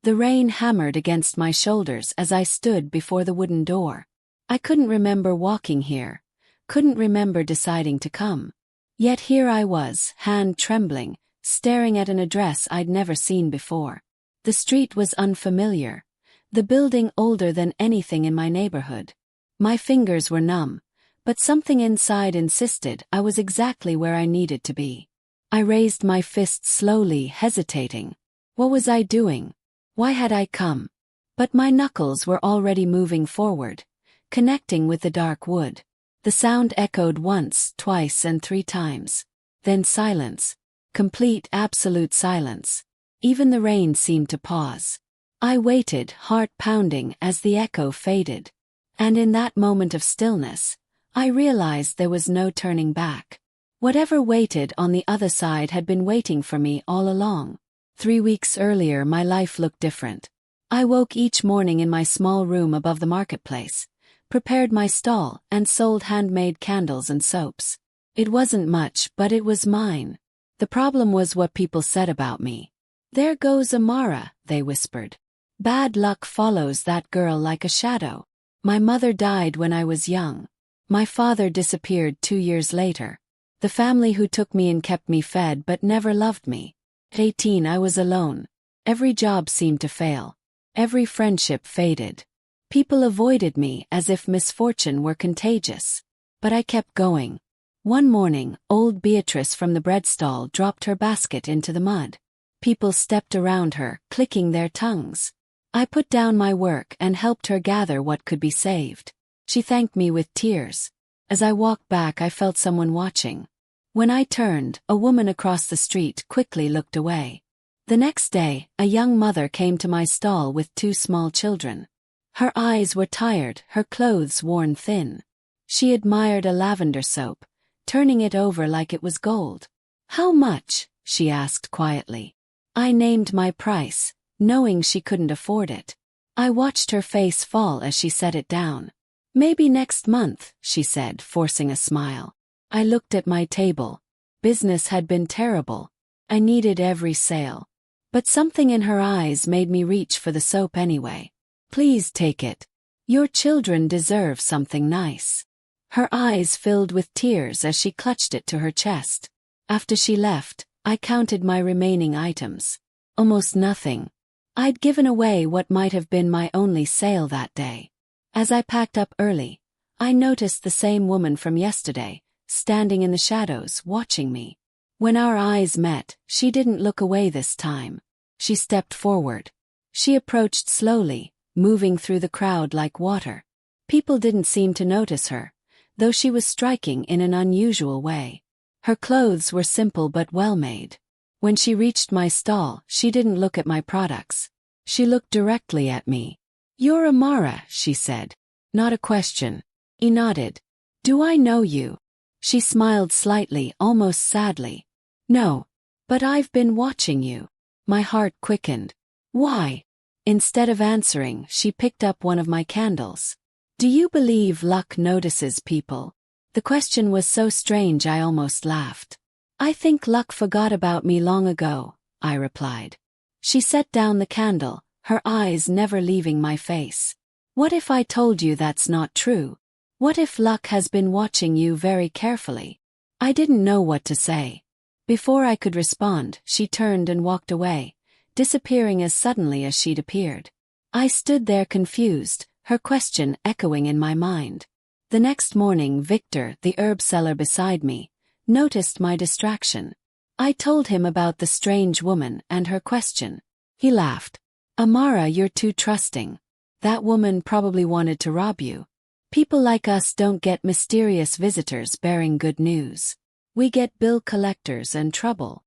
The rain hammered against my shoulders as I stood before the wooden door. I couldn't remember walking here, couldn't remember deciding to come. Yet here I was, hand trembling, staring at an address I'd never seen before. The street was unfamiliar, the building older than anything in my neighborhood. My fingers were numb, but something inside insisted I was exactly where I needed to be. I raised my fist slowly, hesitating. What was I doing? Why had I come? But my knuckles were already moving forward, connecting with the dark wood. The sound echoed once, twice, and 3 times. Then silence. Complete, absolute silence. Even the rain seemed to pause. I waited, heart pounding, as the echo faded. And in that moment of stillness, I realized there was no turning back. Whatever waited on the other side had been waiting for me all along. 3 weeks earlier, my life looked different. I woke each morning in my small room above the marketplace, prepared my stall, and sold handmade candles and soaps. It wasn't much, but it was mine. The problem was what people said about me. "There goes Amara," they whispered. "Bad luck follows that girl like a shadow." My mother died when I was young. My father disappeared 2 years later. The family who took me in kept me fed but never loved me. At 18 I was alone. Every job seemed to fail. Every friendship faded. People avoided me as if misfortune were contagious. But I kept going. One morning, old Beatrice from the bread stall dropped her basket into the mud. People stepped around her, clicking their tongues. I put down my work and helped her gather what could be saved. She thanked me with tears. As I walked back, I felt someone watching. When I turned, a woman across the street quickly looked away. The next day, a young mother came to my stall with 2 small children. Her eyes were tired, her clothes worn thin. She admired a lavender soap, turning it over like it was gold. "How much?" she asked quietly. I named my price, knowing she couldn't afford it. I watched her face fall as she set it down. "Maybe next month," she said, forcing a smile. I looked at my table. Business had been terrible. I needed every sale. But something in her eyes made me reach for the soap anyway. "Please take it. Your children deserve something nice." Her eyes filled with tears as she clutched it to her chest. After she left, I counted my remaining items. Almost nothing. I'd given away what might have been my only sale that day. As I packed up early, I noticed the same woman from yesterday, standing in the shadows, watching me. When our eyes met, she didn't look away this time. She stepped forward. She approached slowly, moving through the crowd like water. People didn't seem to notice her, though she was striking in an unusual way. Her clothes were simple but well-made. When she reached my stall, she didn't look at my products. She looked directly at me. "You're Amara," she said. Not a question. He nodded. "Do I know you?" She smiled slightly, almost sadly. "No. But I've been watching you." My heart quickened. "Why?" Instead of answering, she picked up one of my candles. "Do you believe luck notices people?" The question was so strange I almost laughed. "I think luck forgot about me long ago," I replied. She set down the candle, her eyes never leaving my face. "What if I told you that's not true? What if luck has been watching you very carefully?" I didn't know what to say. Before I could respond, she turned and walked away, disappearing as suddenly as she'd appeared. I stood there confused, her question echoing in my mind. The next morning, Victor, the herb seller beside me, noticed my distraction. I told him about the strange woman and her question. He laughed. "Amara, you're too trusting. That woman probably wanted to rob you. People like us don't get mysterious visitors bearing good news. We get bill collectors and trouble."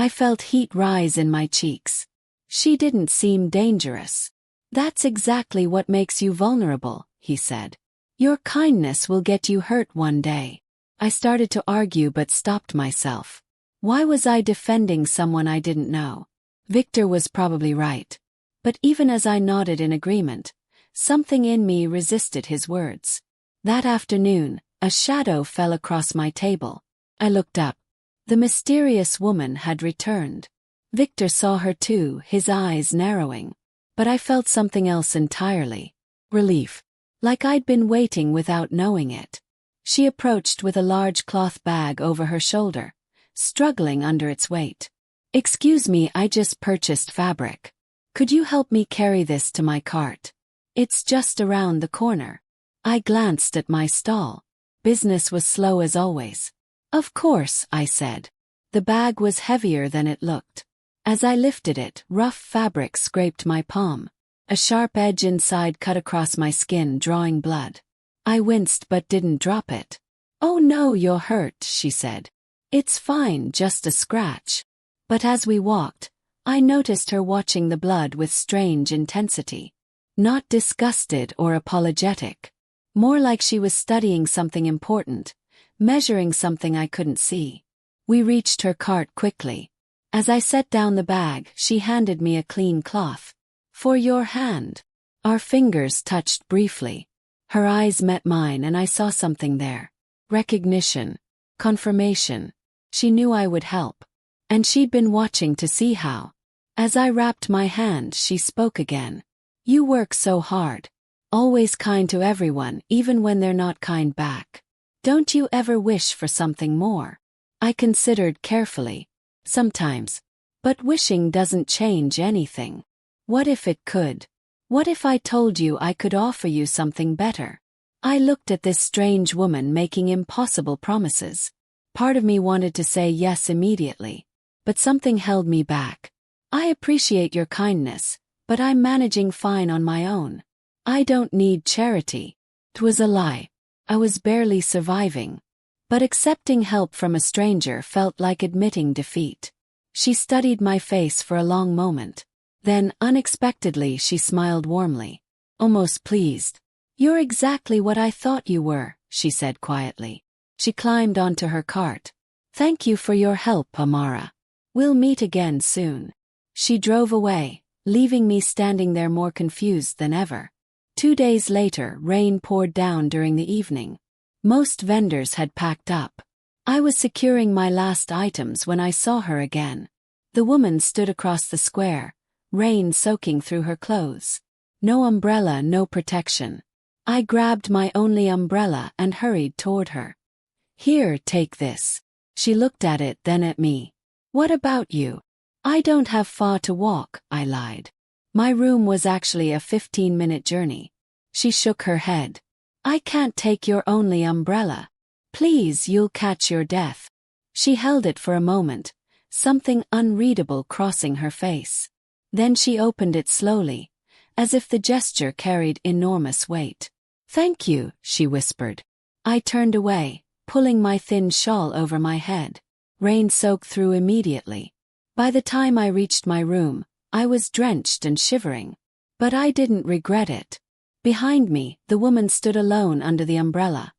I felt heat rise in my cheeks. She didn't seem dangerous. "That's exactly what makes you vulnerable," he said. "Your kindness will get you hurt one day." I started to argue but stopped myself. Why was I defending someone I didn't know? Victor was probably right. But even as I nodded in agreement, something in me resisted his words. That afternoon, a shadow fell across my table. I looked up. The mysterious woman had returned. Victor saw her too, his eyes narrowing. But I felt something else entirely. Relief. Like I'd been waiting without knowing it. She approached with a large cloth bag over her shoulder, struggling under its weight. "Excuse me, I just purchased fabric. Could you help me carry this to my cart? It's just around the corner." I glanced at my stall. Business was slow as always. "Of course," I said. The bag was heavier than it looked. As I lifted it, rough fabric scraped my palm. A sharp edge inside cut across my skin, drawing blood. I winced but didn't drop it. "Oh no, you're hurt," she said. "It's fine, just a scratch." But as we walked, I noticed her watching the blood with strange intensity. Not disgusted or apologetic. More like she was studying something important, measuring something I couldn't see. We reached her cart quickly. As I set down the bag, she handed me a clean cloth. "For your hand." Our fingers touched briefly. Her eyes met mine and I saw something there. Recognition. Confirmation. She knew I would help. And she'd been watching to see how. As I wrapped my hand, she spoke again. "You work so hard. Always kind to everyone, even when they're not kind back. Don't you ever wish for something more?" I considered carefully. Sometimes. But wishing doesn't change anything. What if it could? What if I told you I could offer you something better? I looked at this strange woman making impossible promises. Part of me wanted to say yes immediately. But something held me back. "I appreciate your kindness, but I'm managing fine on my own. I don't need charity." 'Twas a lie. I was barely surviving. But accepting help from a stranger felt like admitting defeat. She studied my face for a long moment. Then, unexpectedly, she smiled warmly. Almost pleased. "You're exactly what I thought you were," she said quietly. She climbed onto her cart. "Thank you for your help, Amara. We'll meet again soon." She drove away, leaving me standing there more confused than ever. 2 days later, rain poured down during the evening. Most vendors had packed up. I was securing my last items when I saw her again. The woman stood across the square, rain soaking through her clothes. No umbrella, no protection. I grabbed my only umbrella and hurried toward her. "Here, take this." She looked at it, then at me. "What about you?" "I don't have far to walk," I lied. My room was actually a 15-minute journey. She shook her head. "I can't take your only umbrella. Please, you'll catch your death." She held it for a moment, something unreadable crossing her face. Then she opened it slowly, as if the gesture carried enormous weight. "Thank you," she whispered. I turned away, pulling my thin shawl over my head. Rain soaked through immediately. By the time I reached my room, I was drenched and shivering. But I didn't regret it. Behind me, the woman stood alone under the umbrella,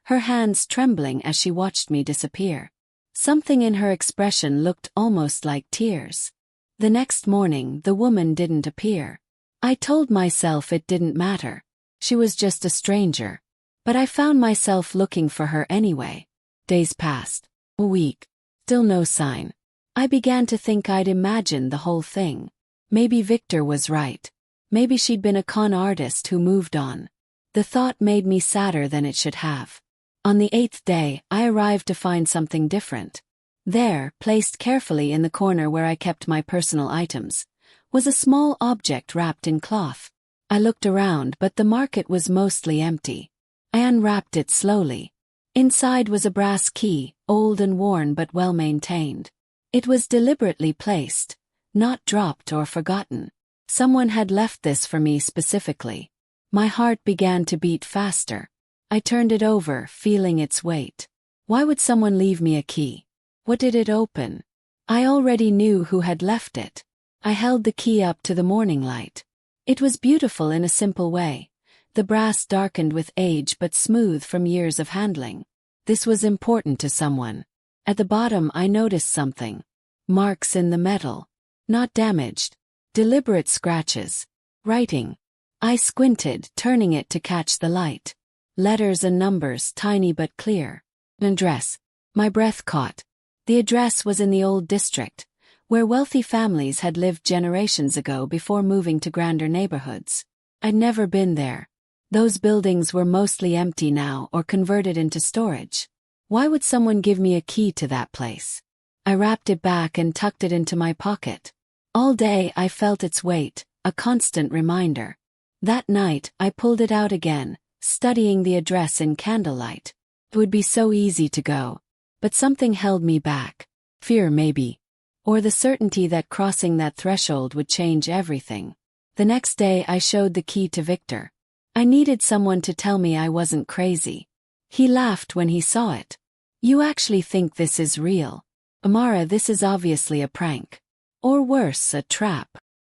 her hands trembling as she watched me disappear. Something in her expression looked almost like tears. The next morning, the woman didn't appear. I told myself it didn't matter. She was just a stranger. But I found myself looking for her anyway. Days passed. A week. Still no sign. I began to think I'd imagined the whole thing. Maybe Victor was right. Maybe she'd been a con artist who moved on. The thought made me sadder than it should have. On the 8th day, I arrived to find something different. There, placed carefully in the corner where I kept my personal items, was a small object wrapped in cloth. I looked around, but the market was mostly empty. I unwrapped it slowly. Inside was a brass key, old and worn but well maintained. It was deliberately placed, not dropped or forgotten. Someone had left this for me specifically. My heart began to beat faster. I turned it over, feeling its weight. Why would someone leave me a key? What did it open? I already knew who had left it. I held the key up to the morning light. It was beautiful in a simple way. The brass darkened with age but smooth from years of handling. This was important to someone. At the bottom I noticed something. Marks in the metal. Not damaged. Deliberate scratches. Writing. I squinted, turning it to catch the light. Letters and numbers, tiny but clear. An address. My breath caught. The address was in the old district, where wealthy families had lived generations ago before moving to grander neighborhoods. I'd never been there. Those buildings were mostly empty now or converted into storage. Why would someone give me a key to that place? I wrapped it back and tucked it into my pocket. All day I felt its weight, a constant reminder. That night I pulled it out again, studying the address in candlelight. It would be so easy to go. But something held me back. Fear maybe. Or the certainty that crossing that threshold would change everything. The next day I showed the key to Victor. I needed someone to tell me I wasn't crazy. He laughed when he saw it. You actually think this is real? Amara, this is obviously a prank. Or worse, a trap.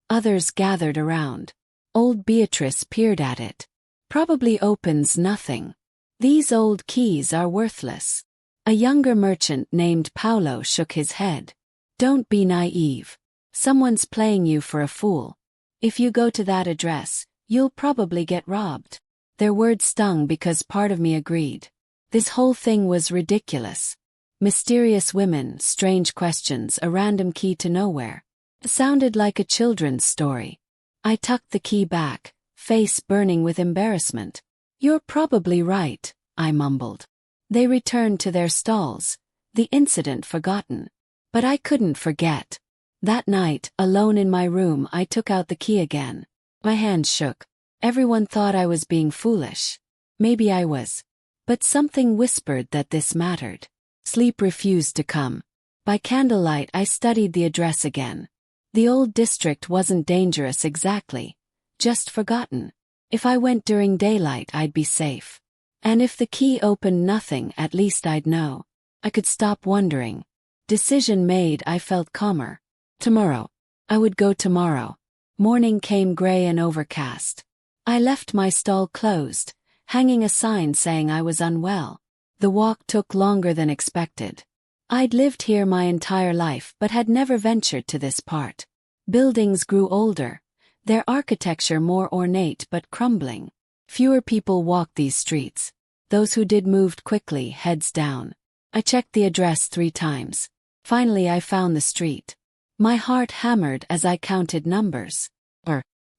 Others gathered around. Old Beatrice peered at it. Probably opens nothing. These old keys are worthless. A younger merchant named Paolo shook his head. Don't be naive. Someone's playing you for a fool. If you go to that address, you'll probably get robbed. Their words stung because part of me agreed. This whole thing was ridiculous. Mysterious women, strange questions, a random key to nowhere. It sounded like a children's story. I tucked the key back, face burning with embarrassment. You're probably right, I mumbled. They returned to their stalls, the incident forgotten. But I couldn't forget. That night, alone in my room, I took out the key again. My hands shook. Everyone thought I was being foolish. Maybe I was. But something whispered that this mattered. Sleep refused to come. By candlelight I studied the address again. The old district wasn't dangerous exactly. Just forgotten. If I went during daylight I'd be safe. And if the key opened nothing, at least I'd know. I could stop wondering. Decision made, I felt calmer. Tomorrow. I would go tomorrow. Morning came gray and overcast. I left my stall closed, hanging a sign saying I was unwell. The walk took longer than expected. I'd lived here my entire life but had never ventured to this part. Buildings grew older, their architecture more ornate but crumbling. Fewer people walked these streets. Those who did moved quickly, heads down. I checked the address 3 times. Finally I found the street. My heart hammered as I counted numbers.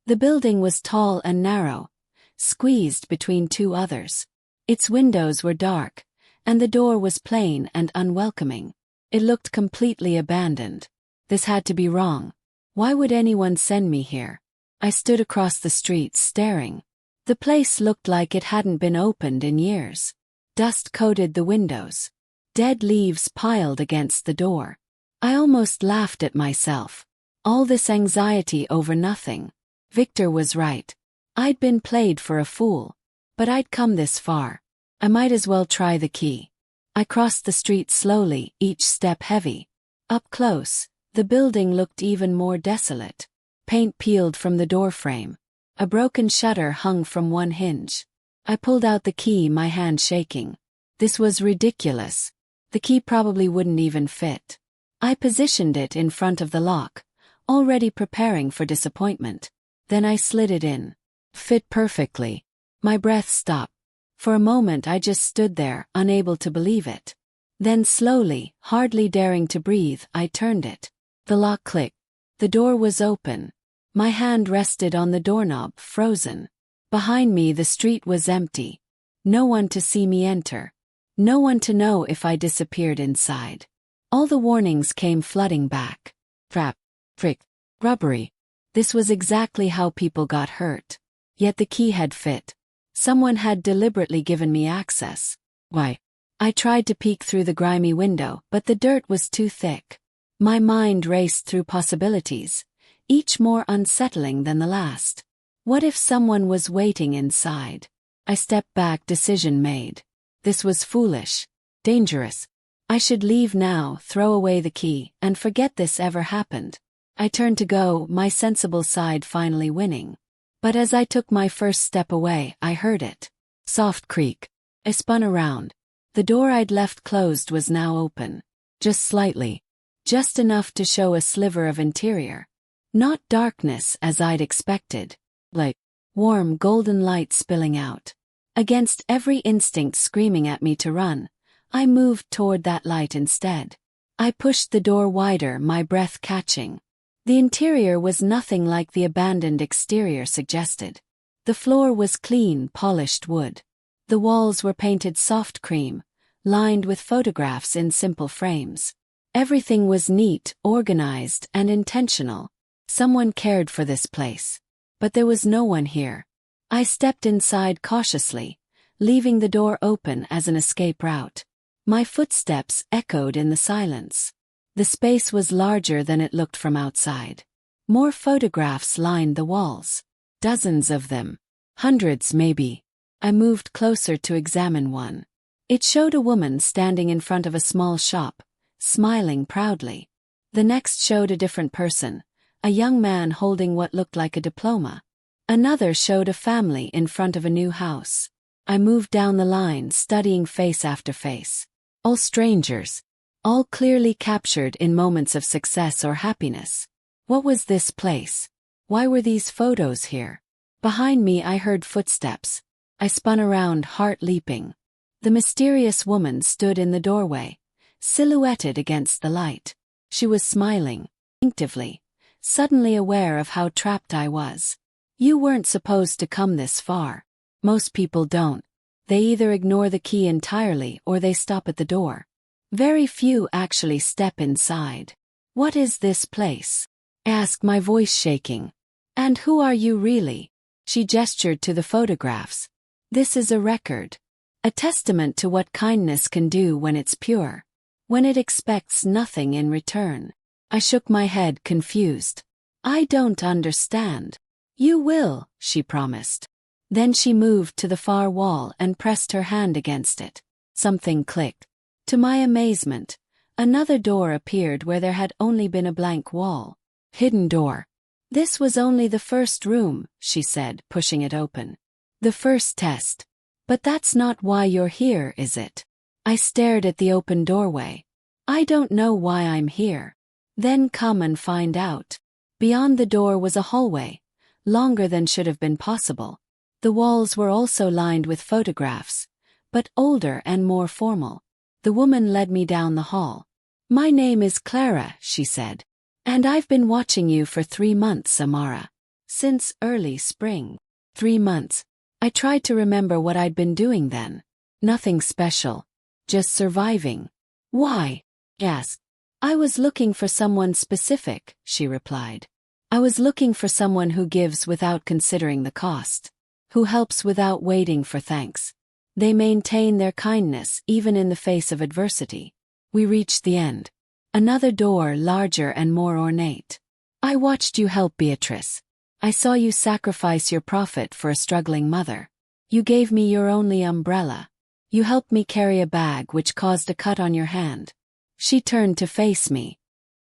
The building was tall and narrow, squeezed between 2 others. Its windows were dark, and the door was plain and unwelcoming. It looked completely abandoned. This had to be wrong. Why would anyone send me here? I stood across the street staring. The place looked like it hadn't been opened in years. Dust coated the windows. Dead leaves piled against the door. I almost laughed at myself. All this anxiety over nothing. Victor was right. I'd been played for a fool. But I'd come this far. I might as well try the key. I crossed the street slowly, each step heavy. Up close, the building looked even more desolate. Paint peeled from the doorframe. A broken shutter hung from one hinge. I pulled out the key, my hand shaking. This was ridiculous. The key probably wouldn't even fit. I positioned it in front of the lock, already preparing for disappointment. Then I slid it in. Fit perfectly. My breath stopped. For a moment I just stood there, unable to believe it. Then slowly, hardly daring to breathe, I turned it. The lock clicked. The door was open. My hand rested on the doorknob, frozen. Behind me the street was empty. No one to see me enter. No one to know if I disappeared inside. All the warnings came flooding back. Trap. Trick. Robbery. This was exactly how people got hurt. Yet the key had fit. Someone had deliberately given me access. Why? I tried to peek through the grimy window, but the dirt was too thick. My mind raced through possibilities, each more unsettling than the last. What if someone was waiting inside? I stepped back, decision made. This was foolish. Dangerous. I should leave now, throw away the key, and forget this ever happened. I turned to go, my sensible side finally winning. But as I took my first step away, I heard it. Soft creak. I spun around. The door I'd left closed was now open. Just slightly. Just enough to show a sliver of interior. Not darkness as I'd expected. Like warm golden light spilling out. Against every instinct screaming at me to run, I moved toward that light instead. I pushed the door wider, my breath catching. The interior was nothing like the abandoned exterior suggested. The floor was clean, polished wood. The walls were painted soft cream, lined with photographs in simple frames. Everything was neat, organized, and intentional. Someone cared for this place. But there was no one here. I stepped inside cautiously, leaving the door open as an escape route. My footsteps echoed in the silence. The space was larger than it looked from outside. More photographs lined the walls. Dozens of them. Hundreds, maybe. I moved closer to examine one. It showed a woman standing in front of a small shop, smiling proudly. The next showed a different person, a young man holding what looked like a diploma. Another showed a family in front of a new house. I moved down the line, studying face after face. All strangers. All clearly captured in moments of success or happiness. What was this place? Why were these photos here? Behind me I heard footsteps. I spun around, heart leaping. The mysterious woman stood in the doorway, silhouetted against the light. She was smiling, instinctively, suddenly aware of how trapped I was. You weren't supposed to come this far. Most people don't. They either ignore the key entirely or they stop at the door. Very few actually step inside. What is this place? I asked, my voice shaking. And who are you really? She gestured to the photographs. This is a record. A testament to what kindness can do when it's pure. When it expects nothing in return. I shook my head, confused. I don't understand. You will, she promised. Then she moved to the far wall and pressed her hand against it. Something clicked. To my amazement, another door appeared where there had only been a blank wall. Hidden door. This was only the first room, she said, pushing it open. The first test. But that's not why you're here, is it? I stared at the open doorway. I don't know why I'm here. Then come and find out. Beyond the door was a hallway, longer than should have been possible. The walls were also lined with photographs, but older and more formal. The woman led me down the hall. My name is Clara, she said. And I've been watching you for 3 months, Amara. Since early spring. 3 months. I tried to remember what I'd been doing then. Nothing special. Just surviving. Why? I asked. I was looking for someone specific, she replied. I was looking for someone who gives without considering the cost. Who helps without waiting for thanks. They maintain their kindness even in the face of adversity. We reached the end. Another door, larger and more ornate. I watched you help Beatrice. I saw you sacrifice your profit for a struggling mother. You gave me your only umbrella. You helped me carry a bag which caused a cut on your hand. She turned to face me.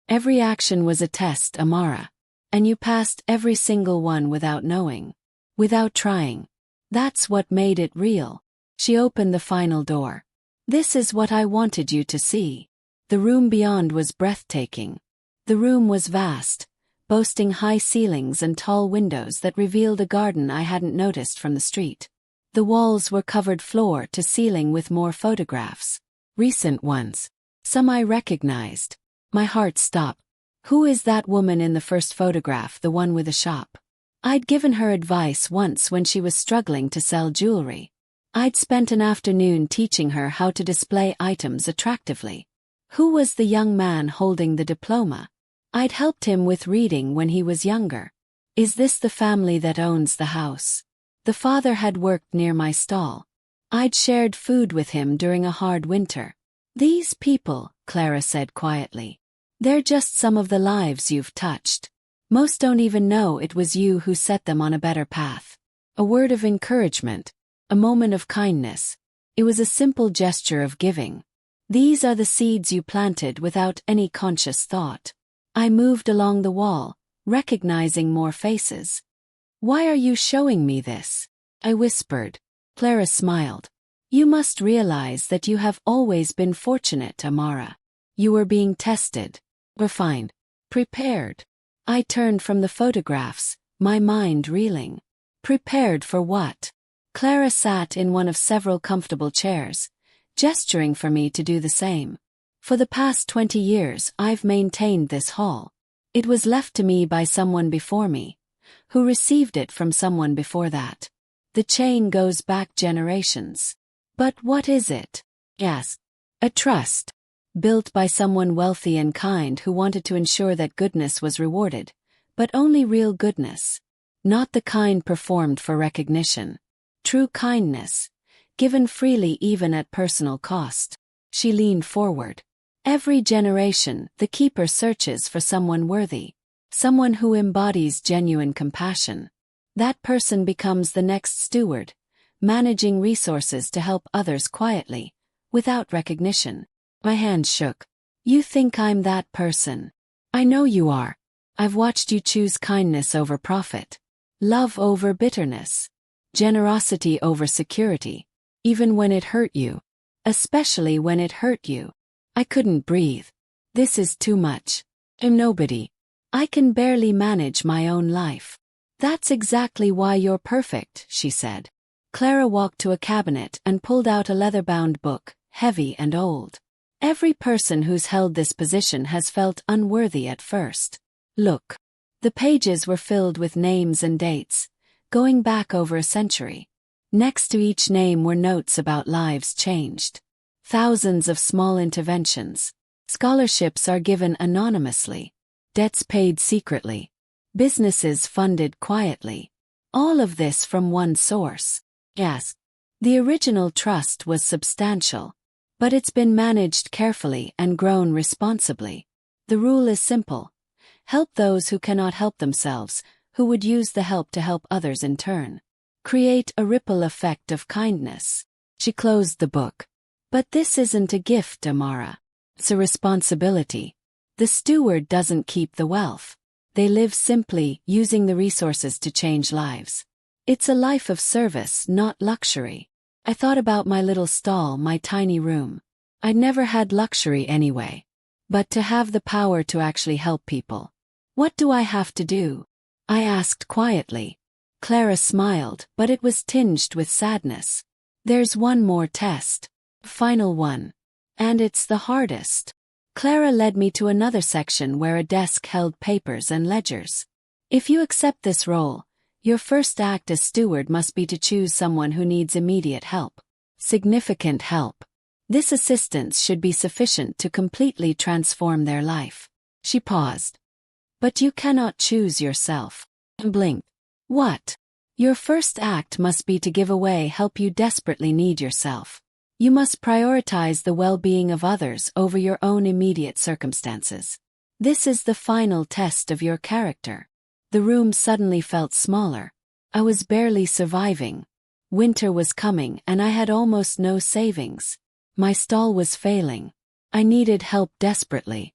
Every action was a test, Amara. And you passed every single one without knowing. Without trying. That's what made it real. She opened the final door. This is what I wanted you to see. The room beyond was breathtaking. The room was vast, boasting high ceilings and tall windows that revealed a garden I hadn't noticed from the street. The walls were covered floor to ceiling with more photographs. Recent ones. Some I recognized. My heart stopped. Who is that woman in the first photograph, the one with the shop? I'd given her advice once when she was struggling to sell jewelry. I'd spent an afternoon teaching her how to display items attractively. Who was the young man holding the diploma? I'd helped him with reading when he was younger. Is this the family that owns the house? The father had worked near my stall. I'd shared food with him during a hard winter. These people, Clara said quietly. They're just some of the lives you've touched. Most don't even know it was you who set them on a better path. A word of encouragement. A moment of kindness. It was a simple gesture of giving. These are the seeds you planted without any conscious thought. I moved along the wall, recognizing more faces. Why are you showing me this? I whispered. Clara smiled. You must realize that you have always been fortunate, Amara. You were being tested, refined, prepared. I turned from the photographs, my mind reeling. Prepared for what? Clara sat in one of several comfortable chairs, gesturing for me to do the same. For the past 20 years I've maintained this hall. It was left to me by someone before me, who received it from someone before that. The chain goes back generations. But what is it? Yes. A trust. Built by someone wealthy and kind who wanted to ensure that goodness was rewarded, but only real goodness. Not the kind performed for recognition. True kindness, given freely even at personal cost. She leaned forward. Every generation, the keeper searches for someone worthy, someone who embodies genuine compassion. That person becomes the next steward, managing resources to help others quietly, without recognition. My hand shook. You think I'm that person? I know you are. I've watched you choose kindness over profit, love over bitterness, generosity over security, even when it hurt you. Especially when it hurt you. I couldn't breathe. This is too much. I'm nobody. I can barely manage my own life. That's exactly why you're perfect, she said. Clara walked to a cabinet and pulled out a leather-bound book, heavy and old. Every person who's held this position has felt unworthy at first. Look. The pages were filled with names and dates, going back over a century. Next to each name were notes about lives changed. Thousands of small interventions. Scholarships are given anonymously. Debts paid secretly. Businesses funded quietly. All of this from one source. Yes. The original trust was substantial, but it's been managed carefully and grown responsibly. The rule is simple. Help those who cannot help themselves, who would use the help to help others in turn. Create a ripple effect of kindness. She closed the book. But this isn't a gift, Amara. It's a responsibility. The steward doesn't keep the wealth. They live simply, using the resources to change lives. It's a life of service, not luxury. I thought about my little stall, my tiny room. I'd never had luxury anyway. But to have the power to actually help people. What do I have to do? I asked quietly. Clara smiled, but it was tinged with sadness. There's one more test. Final one. And it's the hardest. Clara led me to another section where a desk held papers and ledgers. If you accept this role, your first act as steward must be to choose someone who needs immediate help. Significant help. This assistance should be sufficient to completely transform their life. She paused. But you cannot choose yourself. Blinked. What? Your first act must be to give away help you desperately need yourself. You must prioritize the well-being of others over your own immediate circumstances. This is the final test of your character. The room suddenly felt smaller. I was barely surviving. Winter was coming and I had almost no savings. My stall was failing. I needed help desperately.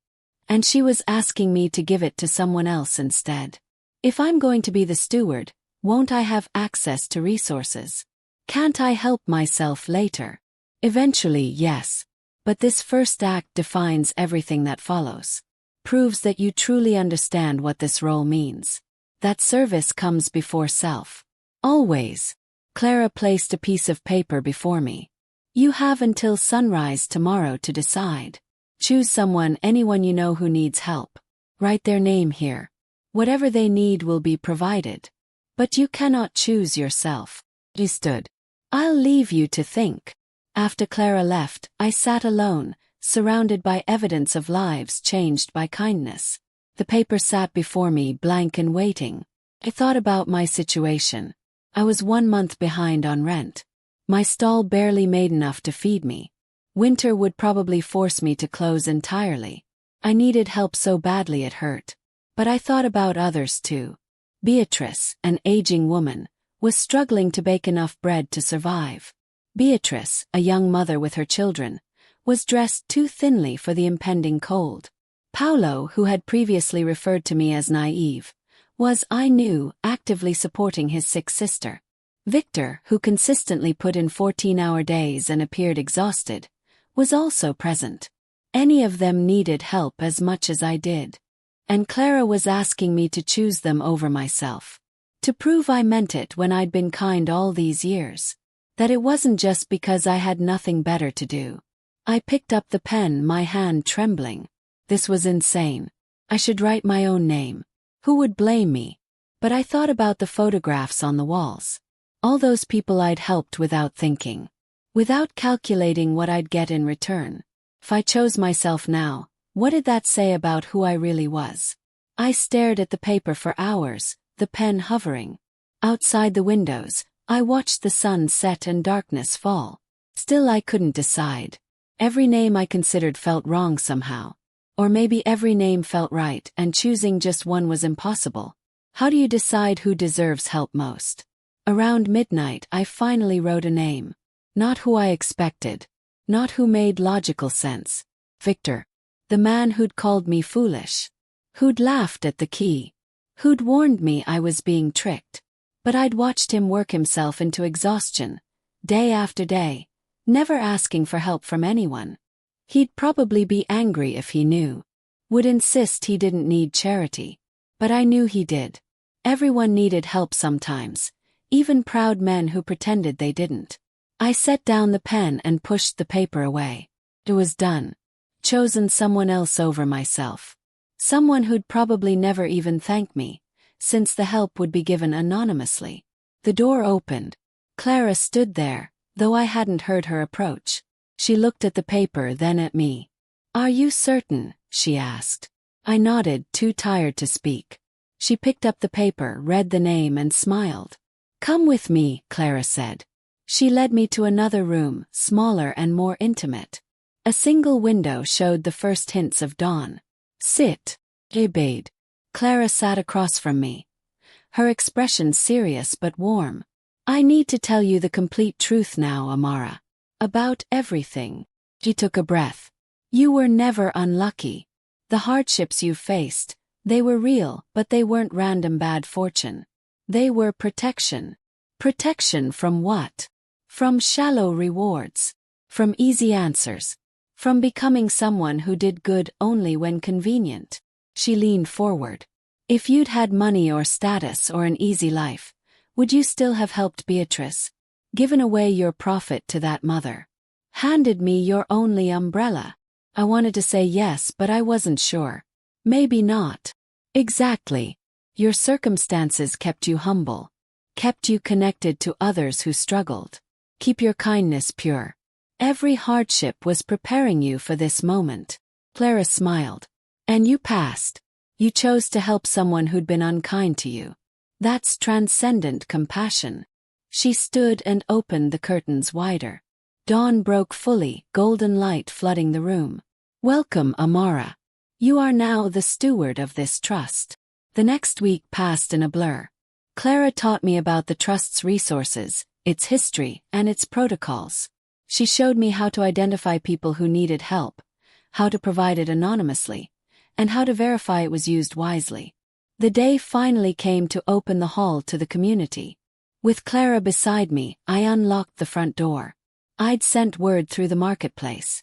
And she was asking me to give it to someone else instead. If I'm going to be the steward, won't I have access to resources? Can't I help myself later? Eventually, yes. But this first act defines everything that follows. Proves that you truly understand what this role means. That service comes before self. Always. Clara placed a piece of paper before me. You have until sunrise tomorrow to decide. Choose someone, anyone you know who needs help. Write their name here. Whatever they need will be provided. But you cannot choose yourself. He stood. I'll leave you to think. After Clara left, I sat alone, surrounded by evidence of lives changed by kindness. The paper sat before me, blank and waiting. I thought about my situation. I was 1 month behind on rent. My stall barely made enough to feed me. Winter would probably force me to close entirely. I needed help so badly it hurt. But I thought about others too. Beatrice, an aging woman, was struggling to bake enough bread to survive. Beatrice, a young mother with her children, was dressed too thinly for the impending cold. Paolo, who had previously referred to me as naive, was, I knew, actively supporting his sick sister. Victor, who consistently put in 14-hour days and appeared exhausted, was also present. Any of them needed help as much as I did. And Clara was asking me to choose them over myself. To prove I meant it when I'd been kind all these years. That it wasn't just because I had nothing better to do. I picked up the pen, my hand trembling. This was insane. I should write my own name. Who would blame me? But I thought about the photographs on the walls. All those people I'd helped without thinking. Without calculating what I'd get in return. If I chose myself now, what did that say about who I really was? I stared at the paper for hours, the pen hovering. Outside the windows, I watched the sun set and darkness fall. Still I couldn't decide. Every name I considered felt wrong somehow. Or maybe every name felt right and choosing just one was impossible. How do you decide who deserves help most? Around midnight I finally wrote a name. Not who I expected. Not who made logical sense. Victor. The man who'd called me foolish. Who'd laughed at the key. Who'd warned me I was being tricked. But I'd watched him work himself into exhaustion, day after day, never asking for help from anyone. He'd probably be angry if he knew. Would insist he didn't need charity. But I knew he did. Everyone needed help sometimes, even proud men who pretended they didn't. I set down the pen and pushed the paper away. It was done. Chosen someone else over myself. Someone who'd probably never even thank me, since the help would be given anonymously. The door opened. Clara stood there, though I hadn't heard her approach. She looked at the paper, then at me. "Are you certain?" she asked. I nodded, too tired to speak. She picked up the paper, read the name and smiled. "Come with me," Clara said. She led me to another room, smaller and more intimate. A single window showed the first hints of dawn. "Sit," I bade. Clara sat across from me. Her expression serious but warm. "I need to tell you the complete truth now, Amara. About everything." She took a breath. "You were never unlucky. The hardships you faced, they were real, but they weren't random bad fortune. They were protection. Protection from what? From shallow rewards. From easy answers. From becoming someone who did good only when convenient." She leaned forward. "If you'd had money or status or an easy life, would you still have helped Beatrice? Given away your profit to that mother? Handed me your only umbrella?" I wanted to say yes, but I wasn't sure. "Maybe not." "Exactly. Your circumstances kept you humble. Kept you connected to others who struggled. Keep your kindness pure. Every hardship was preparing you for this moment." Clara smiled. "And you passed. You chose to help someone who'd been unkind to you. That's transcendent compassion." She stood and opened the curtains wider. Dawn broke fully, golden light flooding the room. "Welcome, Amara. You are now the steward of this trust." The next week passed in a blur. Clara taught me about the trust's resources, its history, and its protocols. She showed me how to identify people who needed help, how to provide it anonymously, and how to verify it was used wisely. The day finally came to open the hall to the community. With Clara beside me, I unlocked the front door. I'd sent word through the marketplace.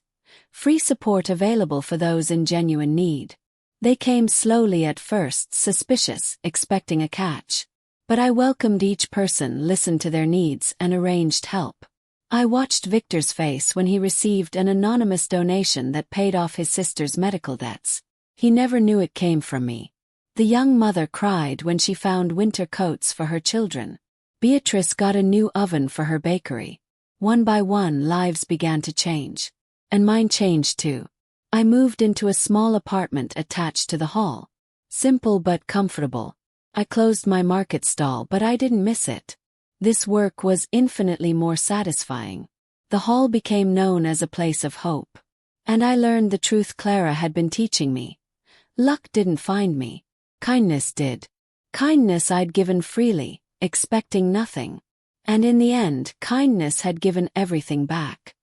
Free support available for those in genuine need. They came slowly at first, suspicious, expecting a catch. But I welcomed each person, listened to their needs, and arranged help. I watched Victor's face when he received an anonymous donation that paid off his sister's medical debts. He never knew it came from me. The young mother cried when she found winter coats for her children. Beatrice got a new oven for her bakery. One by one, lives began to change. And mine changed too. I moved into a small apartment attached to the hall. Simple but comfortable. I closed my market stall, but I didn't miss it. This work was infinitely more satisfying. The hall became known as a place of hope. And I learned the truth Clara had been teaching me. Luck didn't find me. Kindness did. Kindness I'd given freely, expecting nothing. And in the end, kindness had given everything back.